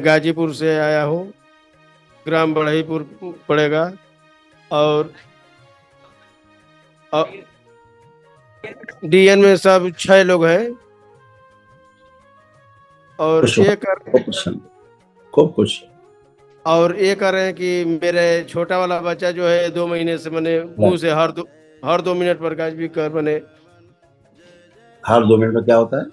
मैं गाजीपुर से आया हूँ, ग्राम बढ़ईपुर पड़ेगा। और डीएन में सब 6 लोग हैं। और खुश हो, ये खूब खुश हो, खूब खुश हो। और ये कर रहे हैं कि मेरे छोटा वाला बच्चा जो है 2 महीने से मैंने मुंह से हर 2 मिनट पर गाज भी कर मैंने हर 2 मिनट में क्या होता है?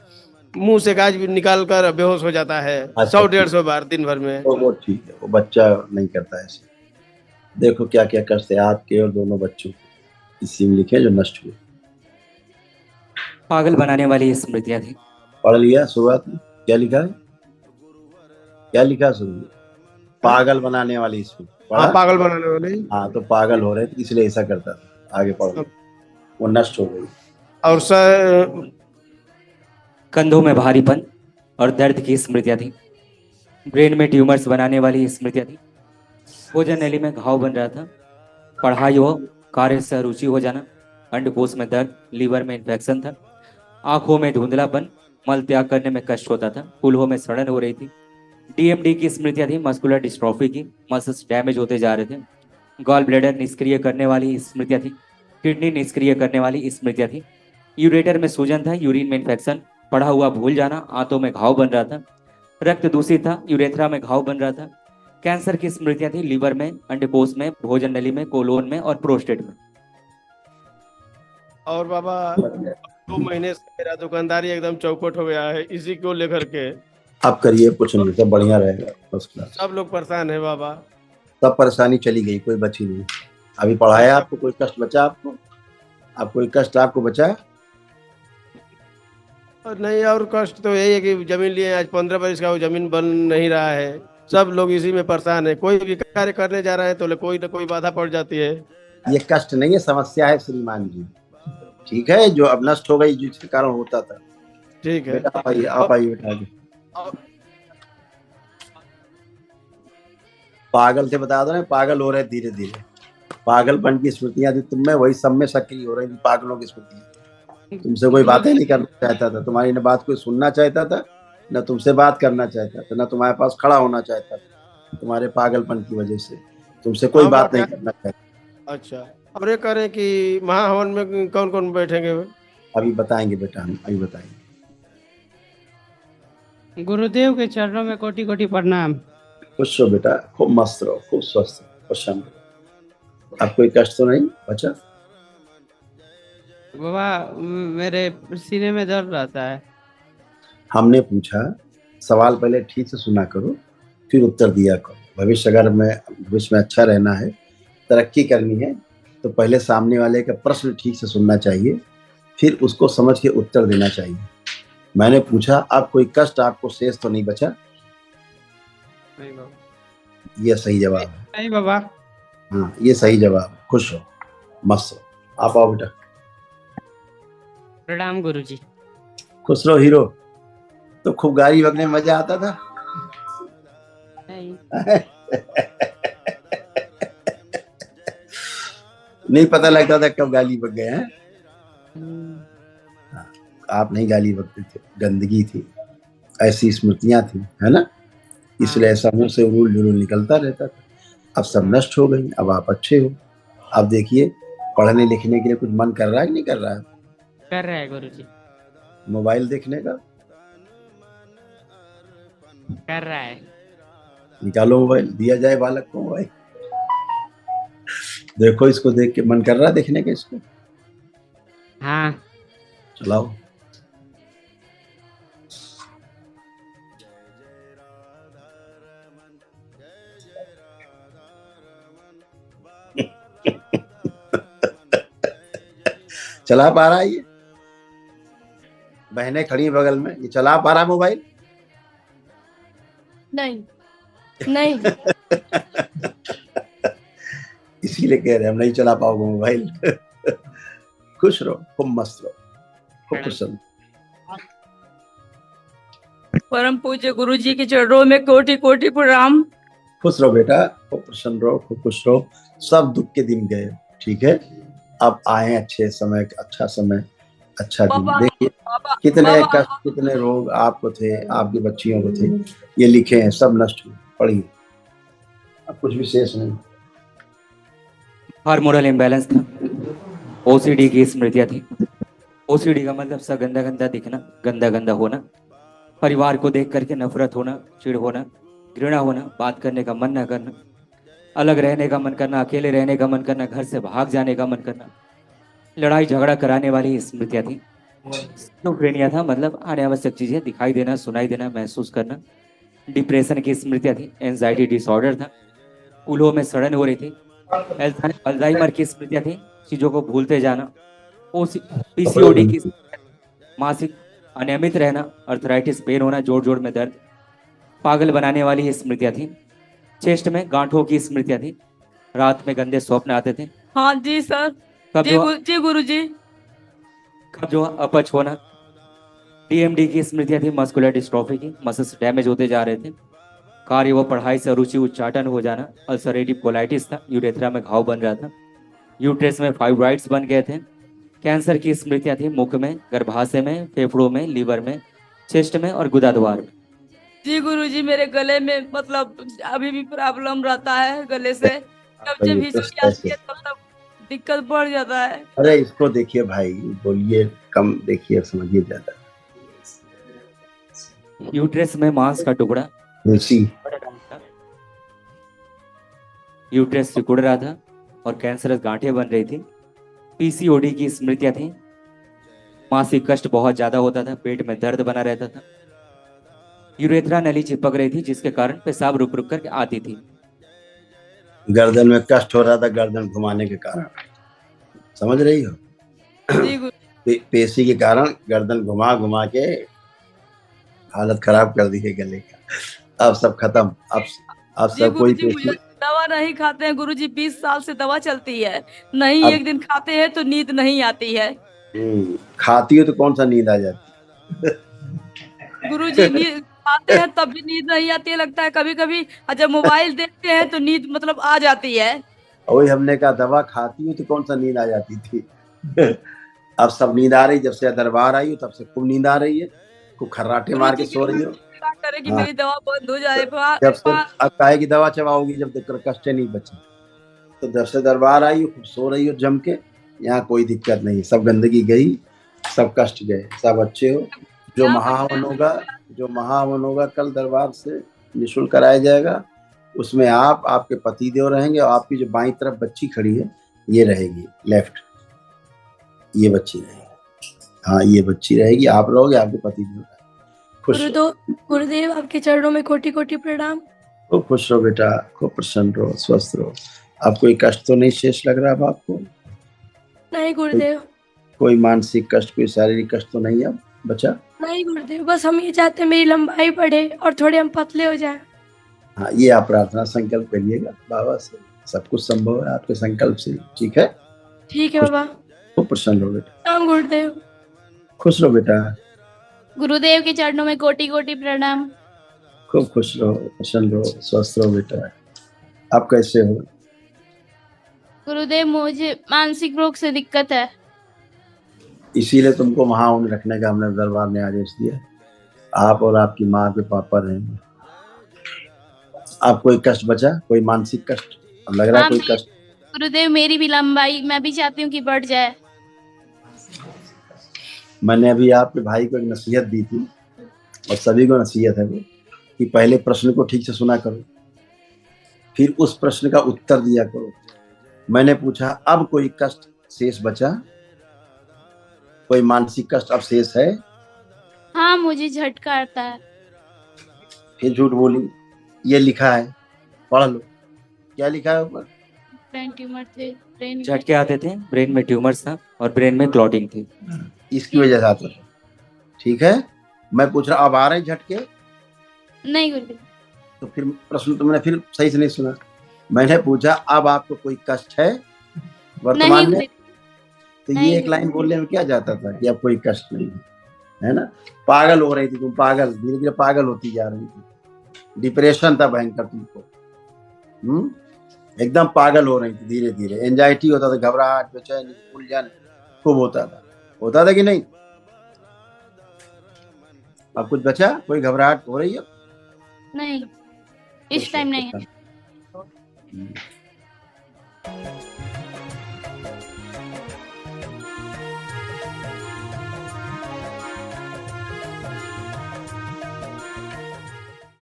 मुंह से गाज भी निकाल कर बेहोश हो जाता है। अच्छा 100-150 बार दिन भर में। तो वो ठीक है, वो बच्चा नहीं करता ऐसे। देखो क्या क्या कष्ट है आपके और दोनों बच्चों के, इसी में लिखे जो नष्ट हुए। पागल बनाने वाली स्मृतियां थी। पढ़ लिया शुरुआत में क्या लिखा है? क्या लिखा है शुरू में? पागल बनाने वाली स्मृति हाँ, पढ़ा? पागल बनाने वाले। हाँ, तो पागल हो रहे थे इसलिए ऐसा करता था। आगे पढ़ो, वो नष्ट हो गई। और सर कंधों में भारीपन और दर्द की स्मृतियां थी। ब्रेन में ट्यूमर्स बनाने वाली स्मृतियां थी। भोजन नली में घाव बन रहा था। पढ़ाई हो, कार्य से अरुचि हो जाना, अंडकोश में दर्द, लीवर में इन्फेक्शन था। आंखों में धुंधलापन, मल त्याग करने में कष्ट होता था, फूलों में सड़न हो रही थी। डीएमडी की स्मृतियां थी, मस्कुलर डिस्ट्रॉफी की, मसल्स डैमेज होते जा रहे थे। गॉल ब्लैडर निष्क्रिय करने वाली स्मृतियां थी। किडनी निष्क्रिय करने वाली स्मृतियां थी। यूरेटर में सूजन था, यूरिन में इन्फेक्शन, पढ़ा हुआ भूल जाना, आंतों में घाव बन रहा था। रक्त दूषित था, यूरेथ्रा में घाव बन रहा था। कैंसर की स्मृतियां थी, लीवर में, अंडकोश में, भोजन नली में, कोलोन में और प्रोस्टेट में। और बाबा 2 महीने से मेरा दुकानदारी एकदम चौपट हो गया है, इसी को लेकर के अब करिए, कुछ नहीं, सब बढ़िया रहेगा, फर्स्ट क्लास। सब लोग परेशान है बाबा। सब परेशानी चली गई, कोई बची नहीं। अभी पढ़ाया आपको, कोई कष्ट बचा आपको? आप कोई कष्ट आपको बचा? और नहीं, और कष्ट तो यही है कि जमीन लिए आज 15 बरस का, वो जमीन बन नहीं रहा है। सब लोग इसी में परेशान है। कोई भी कार्य करने जा रहे हैं तो कोई ना कोई बाधा पड़ जाती है। ये कष्ट नहीं है, समस्या है श्रीमान जी। ठीक है, जो अब नष्ट हो गई, जिसके कारण होता था। ठीक है। बेटा आप आइए, आप आइए बेटा आगे। पागल थे, बता दो ना, पागल हो रहे धीरे धीरे। पागलपन की स्मृतियां थी तुम में, वही सब में सक्रिय हो रही थी पागलों की स्मृतियां। तुमसे कोई बातें नहीं करना चाहता था, तुम्हारी न बात कोई सुनना चाहता था, न तुमसे बात करना चाहता था, न तुम्हारे पास खड़ा होना चाहता था। तुम्हारे पागलपन की वजह से तुमसे कोई बात नहीं करना चाहता। अच्छा, और ये करें कि महाहवन में कौन कौन बैठेंगे? अभी बताएंगे बेटा, हम अभी बताएंगे। गुरुदेव के चरणों में कोटि कोटि प्रणाम। खुश रहो बेटा, खूब मस्त रहो, खूब स्वस्थ रहो, प्रसन्न रहो। अब कोई कष्ट तो नहीं बचा? बाबा मेरे सीने में दर्द रहता है। हमने पूछा, सवाल पहले ठीक से सुना करो, फिर उत्तर दिया करो। भविष्य में अच्छा रहना है, तरक्की करनी है, तो पहले सामने वाले का प्रश्न ठीक से सुनना चाहिए, फिर उसको समझ के उत्तर देना चाहिए। मैंने पूछा, अब कोई कष्ट आपको शेष तो नहीं बचा? नहीं बाबा। ये सही जवाब है। नहीं बाबा। हाँ, ये सही जवाब है। खुश हो, मस्त हो। आप आओ बेटा। प्रणाम गुरुजी। खुश रहो हीरो। तो खूब गाड़ी भगने में मजा आता था? नहीं। नहीं पता लगता था कब गाली बक गए हैं? आप नहीं गाली बकते थे, गंदगी थी, ऐसी स्मृतियां थी, है ना? इसलिए ऐसा मुंह से उड़ूल जुलूल निकलता रहता था। अब सब नष्ट हो गई, अब आप अच्छे हो। अब देखिए, पढ़ने लिखने के लिए कुछ मन कर रहा है कि नहीं कर रहा है? कर रहा है गुरुजी। मोबाइल देखने का कर रहा है। निकालो मोबाइल, दिया जाए बालक को मोबाइल। देखो, इसको देख के मन कर रहा है देखने का इसको? हाँ। चलाओ। चला पा रहा है ये? बहनें खड़ी बगल में, ये चला पा रहा है मोबाइल? नहीं नहीं। इसीलिए कह रहे हैं हम नहीं चला पाओगे मोबाइल। खुश रहो, खूब मस्त रहो, खूब प्रसन्न। परम पूज्य गुरु जी के चरणों में कोटि कोटि प्रणाम। खुश रहो बेटा, खूब प्रसन्न रहो, खूब खुश रहो। सब दुख के दिन गए, ठीक है? अब आए अच्छे समय, अच्छा समय, अच्छा जी, बाबा देखिए बाबा कितने बाबा कष्ट, कितने रोग आपको थे, आपकी बच्चियों को थे, ये लिखे हैं, सब नष्ट हुए। पढ़िए, अब कुछ विशेष नहीं। हार्मोनल इम्बैलेंस था, ओसीडी की स्मृतियां थी। ओसीडी का मतलब सा गंदा गंदा दिखना, गंदा गंदा होना, परिवार को देख करके नफरत होना, चिढ़ होना, घृणा होना, बात करने का मन न करना, अलग रहने का मन करना, अकेले रहने का मन करना, घर से भाग जाने का मन करना, लड़ाई झगड़ा कराने वाली स्मृतियां थी। स्किज़ोफ्रेनिया था, मतलब अनावश्यक चीजें दिखाई देना, सुनाई देना, महसूस करना। डिप्रेशन की स्मृतियां थी, एंजाइटी डिसऑर्डर था, कूल्हों में सड़न हो रही थी। अल्जाइमर की स्मृतियां थी, चीजों को भूलते जाना। पीसीओडी की मासिक अनियमित रहना, अर्थराइटिस, पेन होना, जोड़ जोड़ में दर्द, पागल बनाने वाली स्मृतियां थी। चेस्ट में गांठों की स्मृतियां थी, रात में गंदे स्वप्न आते थे। हाँ जी सर। जी गुरुजी। कब्ज, अपच होना। डीएमडी की स्मृतियां थी, मस्कुलर डिस्ट्रॉफी की, मसल्स डैमेज होते जा रहे थे। कार्य व पढ़ाई से रुचि उच्चाटन हो जाना। अल्सरेटिव कोलाइटिस था, यूरेथ्रा में घाव बन रहा था। यूट्रस में फाइब्रॉइड्स बन गए थे। कैंसर की स्मृतियां थी, मुख में, गर्भाशय में, फेफड़ों में, लीवर में, चेस्ट में और गुदाद्वार में। जी गुरुजी, मेरे गले में मतलब अभी भी प्रॉब्लम रहता है गले से। जब जब ये तो हिचकी आती ऐसे, है तब दिक्कत बढ़ जाता है। अरे इसको देखिए भाई, बोलिए कम, देखिए समझिए ज्यादा। यूट्रस में मांस का टुकड़ा, तुलसी, यूट्रस सिकुड़ रहा था और कैंसरस गांठें बन रही थी। पीसीओडी की स्मृतियां थी, मासिक कष्ट बहुत ज्यादा होता था, पेट में दर्द बना रहता था। यूरेथ्रा नली चिपक रही थी, जिसके कारण पेशाब रुक रुक करके आती थी। गर्दन में कष्ट हो रहा था, गर्दन घुमाने के कारण, समझ रही हो? जी गुरु पेशी के कारण गर्दन घुमा घुमा के हालत खराब कर दी है गले का। अब सब खत्म, अब जी सब कोई गुरुजी, मुझे पेशी। दवा नहीं खाते हैं गुरुजी, 20 साल से दवा चलती है, नहीं अब एक दिन खाते हैं तो नींद नहीं आती है। खाती हो तो कौन सा नींद आ जाती गुरुजी, नींद खाते हैं तब भी नींद नहीं आती है, लगता है कभी कभी। और जब मोबाइल देखते हैं तो नींद मतलब आ जाती है। वही हमने कहा, दवा खाती हो तो कौन सा नींद आ जाती थी। अब सब नींद आ रही, जब से दरबार आई हो तब से खूब नींद आ रही है, खूब खर्राटे मार के गुरुजी सो रही हो। क्या करे कि हाँ, मेरी दवा बंद हो जाए। जब से अब काहे की दवा चबाओगी जब तक कष्ट नहीं बचे। तो जब से दरबार आई हो खूब सो रही हो जम के, यहाँ कोई दिक्कत नहीं, सब गंदगी गई, सब कष्ट गए, सब अच्छे हो। जो महाहवन होगा कल दरबार से निःशुल्क कराया जाएगा, उसमें आप, आपके पति देव रहेंगे और आपकी जो बाईं तरफ बच्ची खड़ी है ये रहेगी, लेफ्ट, ये बच्ची रहेगी। हाँ, ये बच्ची रहेगी, आप रहोगे, आपके पति देव। खुश रहो। गुरुदेव आपके चरणों में कोटि कोटि प्रणाम। खूब खुश रहो बेटा, खूब प्रसन्न रहो, स्वस्थ रहो। अब कोई कष्ट तो नहीं शेष लग रहा अब आपको? नहीं गुरुदेव। कोई मानसिक कष्ट, कोई शारीरिक कष्ट तो नहीं अब बचा? नहीं गुरुदेव, बस हम ये चाहते हैं मेरी लंबाई बढ़े और थोड़े हम पतले हो जाएं। हाँ, ये आप प्रार्थना संकल्प करिएगा बाबा से, सब कुछ संभव है आपके संकल्प से। ठीक है? ठीक है बाबा। खूब प्रसन्न रहो बेटा, राम गुरुदेव। खुश रहो बेटा, गुरुदेव के चरणों में कोटि कोटि प्रणाम। खूब खुश रहो, प्रसन्न रहो, स्वस्थ रहो बेटा। आप कैसे हो? गुरुदेव मुझे मानसिक रोग से दिक्कत है। इसीलिए तुमको महाहवन रखने का हमने दरबार ने आदेश दिया। आप और आपकी माँ के पापा रहेंगे। आप कोई कष्ट बचा, कोई मानसिक कष्ट अब लग रहा है? कोई कष्ट? गुरुदेव मेरी भी लंबाई, मैं भी चाहती हूँ कि बढ़ जाए। मैंने अभी आपके भाई को एक नसीहत दी थी और सभी को नसीहत है वो, कि पहले प्रश्न को ठीक से सुना करो, फिर उस प्रश्न का उत्तर दिया करो। मैंने पूछा अब कोई कष्ट शेष बचा, कोई मानसिक कष्ट अब शेष है? हाँ मुझे झटका आता है। फिर झूठ बोली। ये लिखा है, पढ़ लो, क्या लिखा है ऊपर? ब्रेन ट्यूमर थे, ब्रेन झटके आते थे, ब्रेन में ट्यूमर्स था और ब्रेन में क्लॉटिंग थी। इसकी वजह से आता था। ठीक है, मैं पूछ रहा अब आ रहे झटके? नहीं गुरुदेव। तो फिर प्रश्न तुमने फिर सही से नहीं सुना। मैंने पूछा अब आपको कोई कष्ट है वर्तमान में? तो नहीं, ये एक लाइन बोलने में क्या जाता था कि अब कोई कष्ट नहीं है ना? पागल हो रही थी तुम, पागल, धीरे धीरे पागल होती जा रही थी। डिप्रेशन था भयंकर तुमको, एकदम पागल हो रही थी धीरे धीरे। एंजाइटी होता था, घबराहट, बेचैनी, उलझन खूब होता था। होता था कि नहीं? अब कुछ बचा? कोई घबराहट हो रही है? नहीं, इस टाइम नहीं है। हम्म।